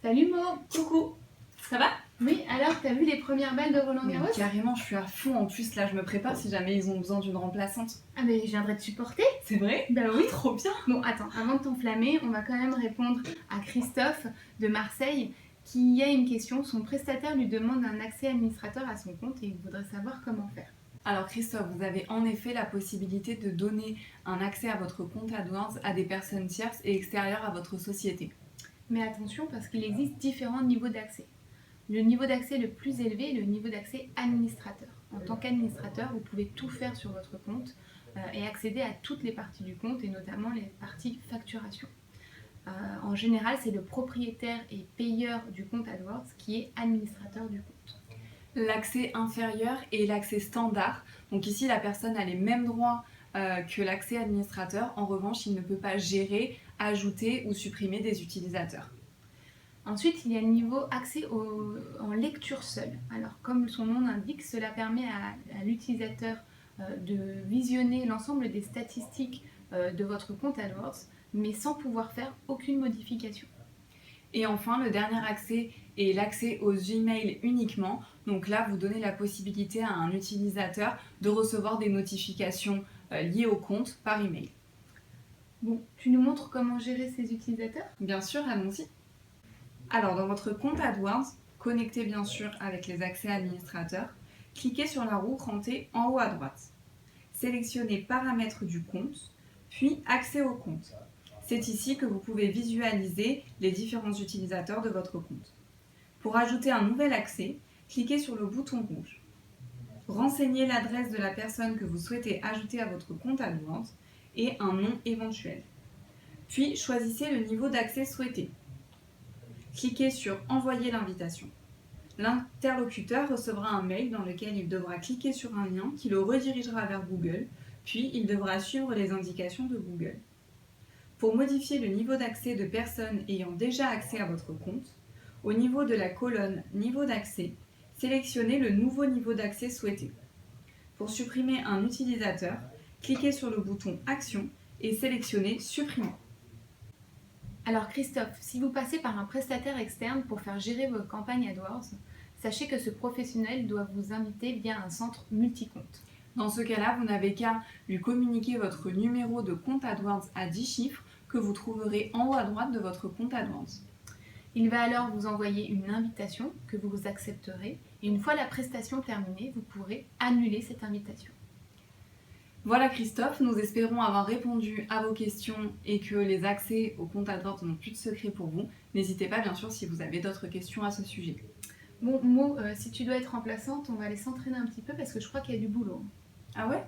Salut Mo. Coucou, ça va? Oui, alors t'as vu les premières balles de Roland Mais Garros? carrément, je suis à fond. En plus, là, je me prépare si jamais ils ont besoin d'une remplaçante. Ah mais je viendrai te supporter. C'est vrai? Bah oui. Trop bien. Bon attends, avant de t'enflammer, on va quand même répondre à Christophe de Marseille qui a une question. Son prestataire lui demande un accès administrateur à son compte et il voudrait savoir comment faire. Alors Christophe, vous avez en effet la possibilité de donner un accès à votre compte AdWords à des personnes tierces et extérieures à votre société. Mais attention parce qu'il existe différents niveaux d'accès. Le niveau d'accès le plus élevé est le niveau d'accès administrateur. En tant qu'administrateur, vous pouvez tout faire sur votre compte et accéder à toutes les parties du compte et notamment les parties facturation. En général, c'est le propriétaire et payeur du compte AdWords qui est administrateur du compte. L'accès inférieur est l'accès standard. Donc ici, la personne a les mêmes droits que l'accès administrateur. En revanche, il ne peut pas gérer, ajouter ou supprimer des utilisateurs. Ensuite, il y a le niveau accès en lecture seule. Alors, comme son nom l'indique, cela permet à l'utilisateur de visionner l'ensemble des statistiques de votre compte AdWords, mais sans pouvoir faire aucune modification. Et enfin, le dernier accès est l'accès aux emails uniquement. Donc là, vous donnez la possibilité à un utilisateur de recevoir des notifications liées au compte par email. Bon, tu nous montres comment gérer ces utilisateurs? Bien sûr, allons-y. Alors, dans votre compte AdWords, connecté bien sûr avec les accès administrateurs, cliquez sur la roue crantée en haut à droite. Sélectionnez Paramètres du compte, puis Accès au compte. C'est ici que vous pouvez visualiser les différents utilisateurs de votre compte. Pour ajouter un nouvel accès, cliquez sur le bouton rouge. Renseignez l'adresse de la personne que vous souhaitez ajouter à votre compte AdWords et un nom éventuel. Puis choisissez le niveau d'accès souhaité. Cliquez sur Envoyer l'invitation. L'interlocuteur recevra un mail dans lequel il devra cliquer sur un lien qui le redirigera vers Google, puis il devra suivre les indications de Google. Pour modifier le niveau d'accès de personnes ayant déjà accès à votre compte, au niveau de la colonne Niveau d'accès, sélectionnez le nouveau niveau d'accès souhaité. Pour supprimer un utilisateur, cliquez sur le bouton Action et sélectionnez Supprimer. Alors Christophe, si vous passez par un prestataire externe pour faire gérer vos campagnes AdWords, sachez que ce professionnel doit vous inviter via un centre multicompte. Dans ce cas-là, vous n'avez qu'à lui communiquer votre numéro de compte AdWords à 10 chiffres que vous trouverez en haut à droite de votre compte AdWords. Il va alors vous envoyer une invitation que vous accepterez et une fois la prestation terminée, vous pourrez annuler cette invitation. Voilà Christophe, nous espérons avoir répondu à vos questions et que les accès au compte AdWords n'ont plus de secret pour vous. N'hésitez pas bien sûr si vous avez d'autres questions à ce sujet. Bon, Mo, si tu dois être remplaçante, on va aller s'entraîner un petit peu parce que je crois qu'il y a du boulot. Ah ouais?